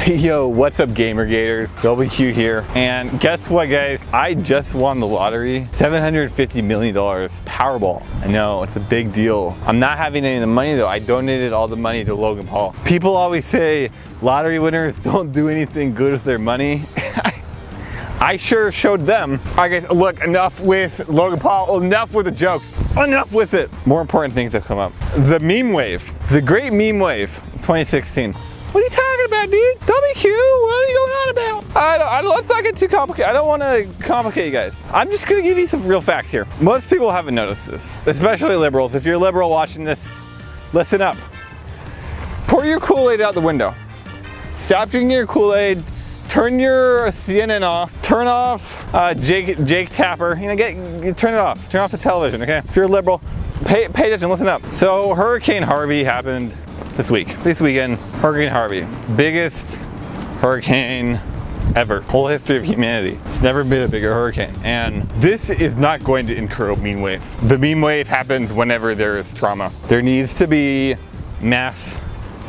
Yo, what's up Gamer Gators? WQ here. And guess what guys? I just won the lottery. $750 million Powerball. I know, it's a big deal. I'm not having any of the money though. I donated all the money to Logan Paul. People always say lottery winners don't do anything good with their money. I sure showed them. All right guys, look, enough with Logan Paul, enough with the jokes, enough with it. More important things have come up. The meme wave, the great meme wave, 2016. What are you talking about, dude? WQ, what are you going on about? Let's not get too complicated. I don't want to complicate you guys. I'm just gonna give you some real facts here. Most people haven't noticed this, especially liberals. If you're a liberal watching this, listen up. Pour your Kool-Aid out the window. Stop drinking your Kool-Aid. Turn your CNN off. Turn off Jake Tapper. You know, turn it off. Turn off the television, okay? If you're a liberal, pay attention, listen up. So Hurricane Harvey happened this weekend. Hurricane Harvey, biggest hurricane ever. Whole history of humanity. It's never been a bigger hurricane. And this is not going to incur a meme wave. The meme wave happens whenever there is trauma. There needs to be mass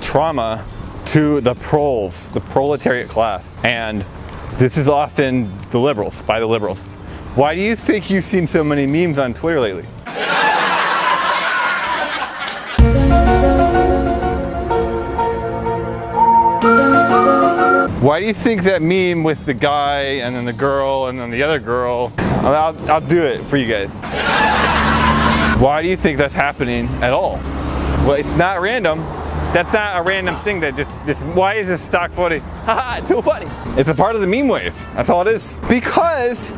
trauma to the proles, the proletariat class. And this is often the liberals, by the liberals. Why do you think you've seen so many memes on Twitter lately? Why do you think that meme with the guy and then the girl and then the other girl? I'll do it for you guys. Why do you think that's happening at all? Well, it's not random. That's not a random thing that just why is this stock footage? Haha, it's so funny. It's a part of the meme wave. That's all it is. Because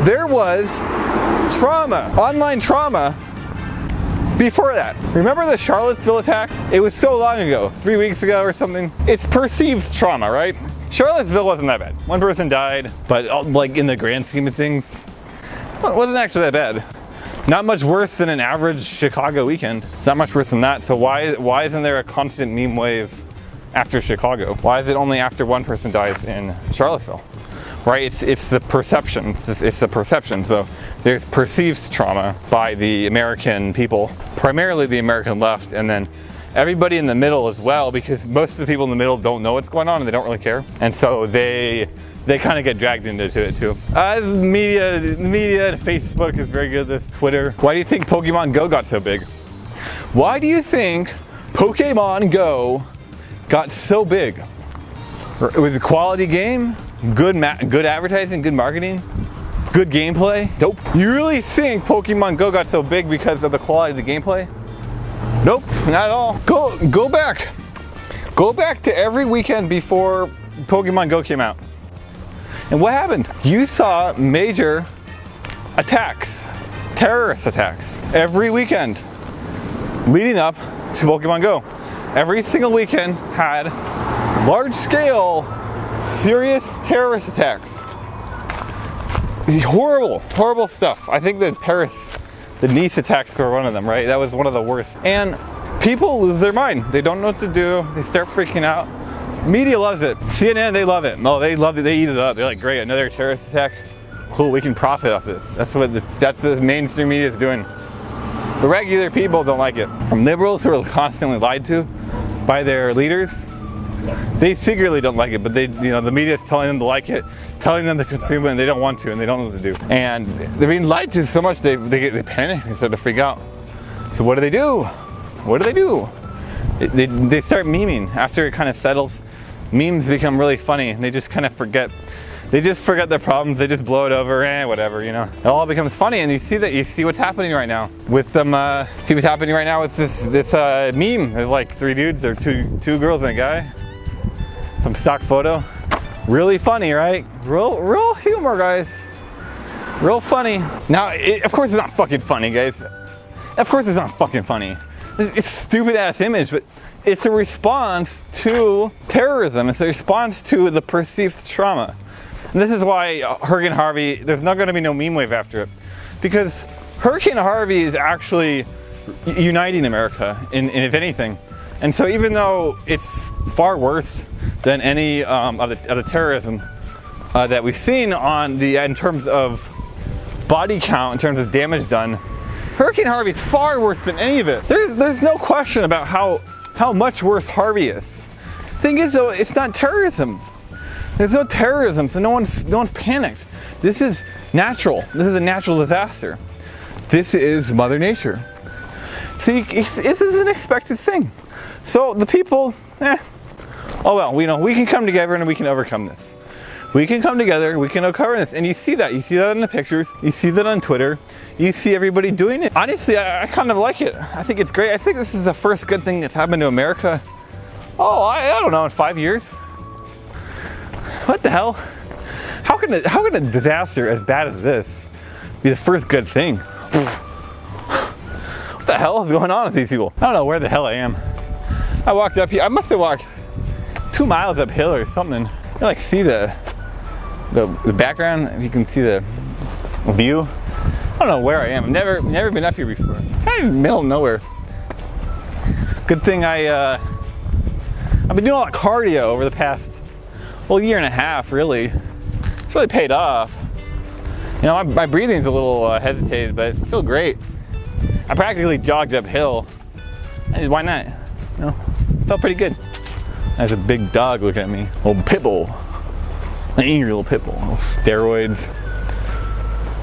there was trauma, online trauma before that. Remember the Charlottesville attack? It was so long ago, 3 weeks ago or something. It's perceived trauma, right? Charlottesville wasn't that bad. One person died, but like in the grand scheme of things, well, it wasn't actually that bad. Not much worse than an average Chicago weekend. It's not much worse than that. So why isn't there a constant meme wave after Chicago? Why is it only after one person dies in Charlottesville? Right? It's the perception. It's the perception. So there's perceived trauma by the American people, primarily the American left, and then everybody in the middle as well, because most of the people in the middle don't know what's going on and they don't really care. And so they kind of get dragged into it too. The media, Facebook is very good at this, Twitter. Why do you think Pokemon Go got so big? Why do you think Pokemon Go got so big? It was a quality game, good advertising, good marketing, good gameplay. Nope. You really think Pokemon Go got so big because of the quality of the gameplay? Nope, not at all. Go back to every weekend before Pokemon Go came out. And what happened? You saw major attacks, terrorist attacks, every weekend leading up to Pokemon Go. Every single weekend had large-scale, serious terrorist attacks. Horrible, horrible stuff. I think that the Nice attacks were one of them, right? That was one of the worst. And people lose their mind. They don't know what to do. They start freaking out. Media loves it. CNN, they love it. No, they love it. They eat it up. They're like, great, another terrorist attack. Cool, we can profit off this. That's the mainstream media is doing. The regular people don't like it. From liberals who are constantly lied to by their leaders, they secretly don't like it, but the media is telling them to like it, telling them to consume it, and they don't want to, and they don't know what to do. And they're being lied to so much they panic, they start to freak out. So what do they do? What do they do? They start memeing. After it kind of settles, memes become really funny, and they just kind of forget. They just forget their problems. They just blow it over, whatever, you know. It all becomes funny, and you see what's happening right now with them. See what's happening right now with this meme. There's like 3 dudes, or two girls and a guy. Some stock photo. Really funny, right? Real humor, guys. Real funny. Now, of course it's not fucking funny, guys. Of course it's not fucking funny. It's a stupid ass image, but it's a response to terrorism. It's a response to the perceived trauma. And this is why Hurricane Harvey, there's not going to be no meme wave after it. Because Hurricane Harvey is actually uniting America, if anything. And so even though it's far worse than any of the terrorism that we've seen in terms of body count, in terms of damage done, Hurricane Harvey is far worse than any of it. There's no question about how much worse Harvey is. Thing is though, it's not terrorism. There's no terrorism, so no one's panicked. This is natural. This is a natural disaster. This is Mother Nature. See, this is an expected thing. So the people, oh well, we can come together and we can overcome this. We can come together, we can overcome this. And you see that in the pictures, you see that on Twitter, you see everybody doing it. Honestly, I kind of like it. I think it's great. I think this is the first good thing that's happened to America. Oh, I don't know, in 5 years. What the hell? How can a disaster as bad as this be the first good thing? What the hell is going on with these people? I don't know where the hell I am. I walked up here. I must have walked 2 miles uphill or something. You like see the background. If you can see the view. I don't know where I am. I've never been up here before. Kind of in the middle of nowhere. Good thing I've been doing a lot of cardio over the past year and a half. Really, it's really paid off. You know, my breathing's a little hesitated, but I feel great. I practically jogged uphill. And why not? You know, felt pretty good. There's a big dog looking at me. Old pit bull. An angry little pit bull. Steroids.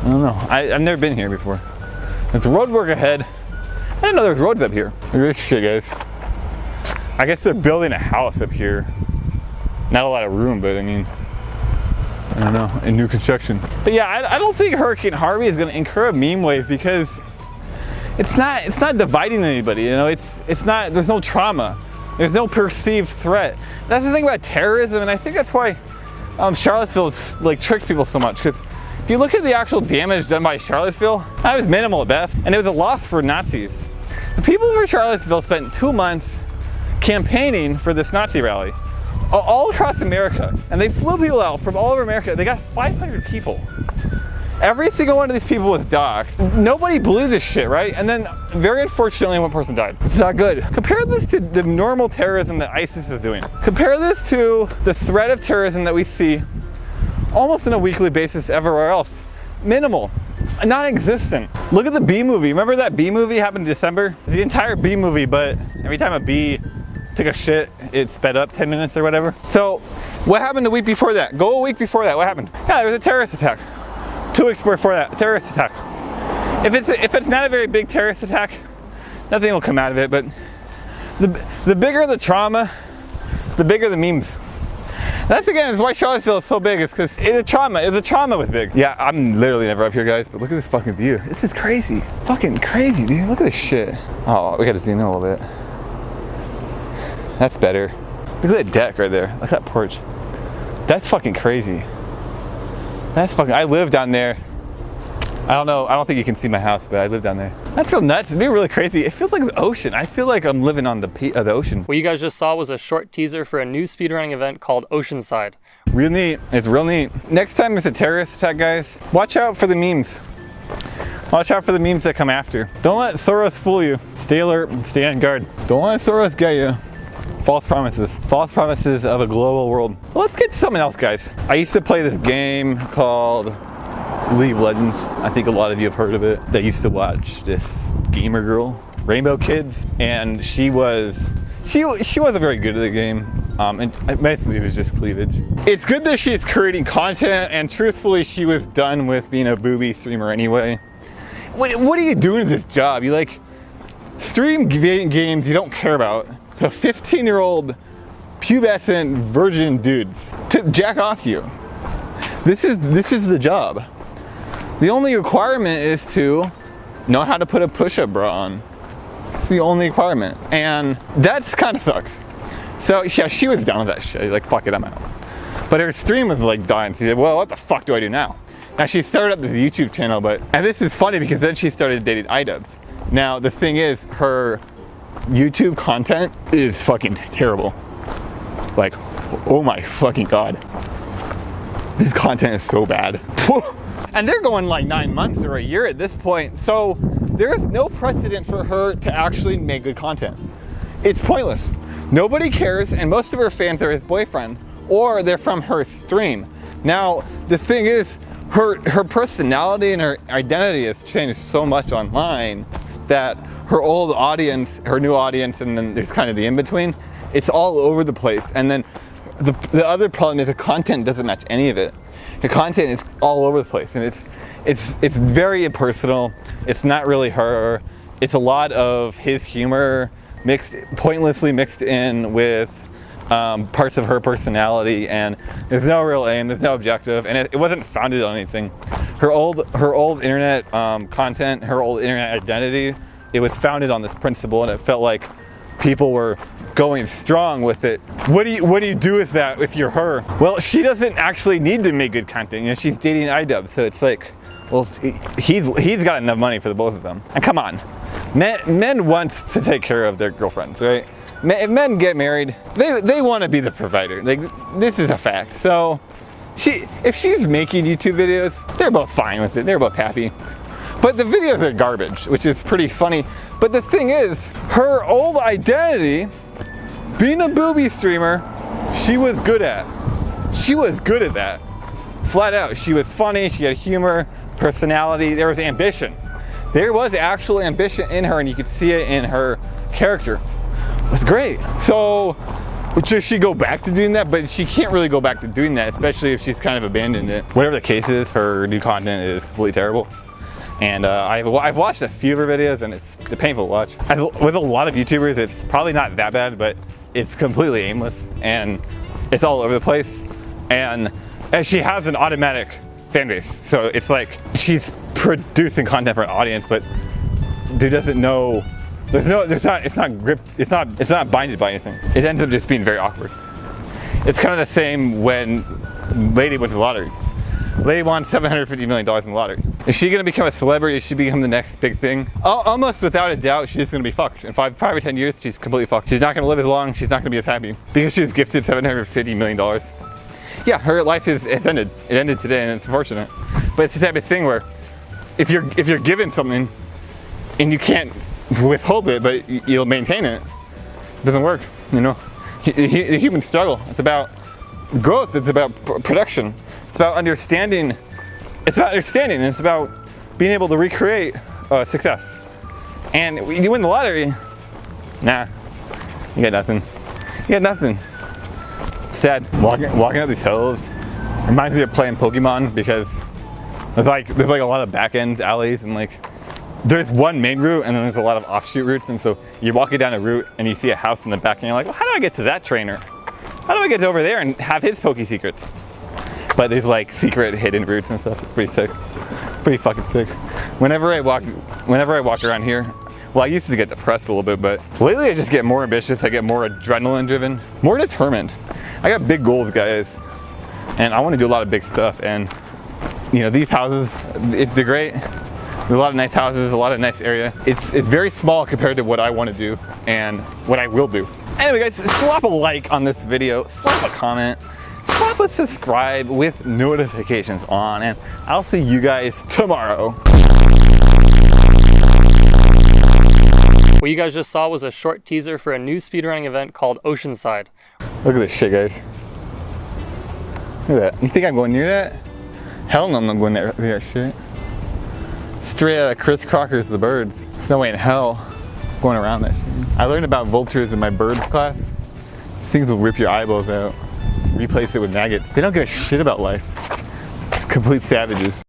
I don't know. I've never been here before. There's road work ahead. I didn't know there was roads up here. Look at this shit, guys. I guess they're building a house up here. Not a lot of room, but I mean, I don't know, in new construction. But yeah, I don't think Hurricane Harvey is going to incur a meme wave because it's not dividing anybody. You know, it's not. There's no trauma. There's no perceived threat. That's the thing about terrorism, and I think that's why Charlottesville's like tricked people so much. Because if you look at the actual damage done by Charlottesville, that was minimal at best, and it was a loss for Nazis. The people of Charlottesville spent 2 months campaigning for this Nazi rally all across America, and they flew people out from all over America. They got 500 people. Every single one of these people was doxxed. Nobody believes this shit, right? And then, very unfortunately, one person died. It's not good. Compare this to the normal terrorism that ISIS is doing. Compare this to the threat of terrorism that we see almost on a weekly basis everywhere else. Minimal. Non-existent. Look at the bee movie. Remember that bee movie happened in December? The entire bee movie, but every time a bee took a shit, it sped up 10 minutes or whatever. So, what happened the week before that? Go a week before that, what happened? Yeah, there was a terrorist attack. 2 weeks before that, terrorist attack. If it's not a very big terrorist attack, nothing will come out of it, but the bigger the trauma, the bigger the memes. That's again is why Charlottesville is so big, is because the trauma was big. Yeah, I'm literally never up here, guys, but look at this fucking view. This is crazy. Fucking crazy, dude. Look at this shit. Oh, we gotta zoom in a little bit. That's better. Look at that deck right there. Look at that porch. That's fucking crazy. I live down there. I don't know, I don't think you can see my house, but I live down there. That's real nuts. It'd be really crazy. It feels like the ocean. I feel like I'm living on the ocean. What you guys just saw was a short teaser for a new speedrunning event called Oceanside. Real neat. It's real neat. Next time there's a terrorist attack, guys, watch out for the memes. Watch out for the memes that come after. Don't let Soros fool you. Stay alert and stay on guard. Don't let Soros get you. False promises. False promises of a global world. Well, let's get to something else, guys. I used to play this game called League of Legends. I think a lot of you have heard of it. I used to watch this gamer girl, Rainbow Kids, and she wasn't very good at the game. And basically it was just cleavage. It's good that she's creating content, and truthfully, she was done with being a booby streamer anyway. What are you doing with this job? You like stream games you don't care about to 15-year-old pubescent virgin dudes to jack off you. This is the job. The only requirement is to know how to put a push-up bra on. It's the only requirement, and that's kind of sucks. So yeah, she was done with that shit. Like, fuck it, I'm out. But her stream was like dying. She said, well, what the fuck do I do now? Now she started up this YouTube channel, and this is funny because then she started dating iDubbbz. Now the thing is, her YouTube content is fucking terrible. Like, oh my fucking god. This content is so bad. And they're going like 9 months or a year at this point, so there is no precedent for her to actually make good content. It's pointless. Nobody cares, and most of her fans are his boyfriend, or they're from her stream. Now, the thing is, her personality and her identity has changed so much online that her old audience, her new audience, and then there's kind of the in-between, It's all over the place. And then the other problem is the content doesn't match any of it. The content is all over the place, and it's very impersonal. It's not really her. It's a lot of his humor pointlessly mixed in with parts of her personality, and there's no real aim, there's no objective, and it wasn't founded on anything. Her old internet content, her old internet identity, it was founded on this principle, and it felt like people were going strong with it. What do you do with that if you're her? Well, she doesn't actually need to make good content. You know, she's dating iDub, so it's like, well, he's got enough money for the both of them. And come on, men want to take care of their girlfriends, right? If men get married, they want to be the provider. Like, this is a fact. So if she's making YouTube videos, they're both fine with it. They're both happy. But the videos are garbage, which is pretty funny. But the thing is, her old identity, being a booby streamer, she was good at. She was good at that. Flat out. She was funny, she had humor, personality, there was ambition. There was actual ambition in her, and you could see it in her character. It was great. So, should she go back to doing that? But she can't really go back to doing that, especially if she's kind of abandoned it. Whatever the case is, her new content is completely terrible. And I've watched a few of her videos, and it's painful to watch. With a lot of YouTubers, it's probably not that bad, but it's completely aimless, and it's all over the place. And she has an automatic fan base, so it's like she's producing content for an audience, but dude doesn't know. It's not binded by anything. It ends up just being very awkward. It's kind of the same when Lady wins the lottery. Lady won $750 million in the lottery. Is she gonna become a celebrity? Is she become the next big thing? Almost without a doubt, she's gonna be fucked. In five or 10 years, she's completely fucked. She's not gonna live as long, she's not gonna be as happy. Because she was gifted $750 million. Yeah, her life it's ended. It ended today, and it's unfortunate. But it's the type of thing where if you're given something and you can't withhold it, but you'll maintain it, it doesn't work, you know? The human struggle, it's about growth, it's about production. It's about understanding. It's about being able to recreate success. And you win the lottery, nah, you got nothing. You got nothing. Sad. Walking up these hills reminds me of playing Pokemon, because there's like a lot of back end alleys, and like there's one main route and then there's a lot of offshoot routes, and so you're walking down a route and you see a house in the back and you're like, well, how do I get to that trainer? How do I get over there and have his Poke secrets? But there's like secret hidden routes and stuff. It's pretty sick. It's pretty fucking sick. Whenever I walk around here, well, I used to get depressed a little bit, but lately I just get more ambitious. I get more adrenaline driven, more determined. I got big goals, guys, and I want to do a lot of big stuff. And you know, these houses, they're great. There's a lot of nice houses, a lot of nice area. It's very small compared to what I want to do and what I will do. Anyway, guys, slap a like on this video, slap a comment, slap a subscribe with notifications on, and I'll see you guys tomorrow. What you guys just saw was a short teaser for a new speedrunning event called Oceanside. Look at this shit, guys. Look at that. You think I'm going near that? Hell no, I'm not going near that shit. Straight out of Chris Crocker's The Birds. There's no way in hell going around that shit. I learned about vultures in my birds class. These things will rip your eyeballs out. Replace it with maggots. They don't give a shit about life. It's complete savages.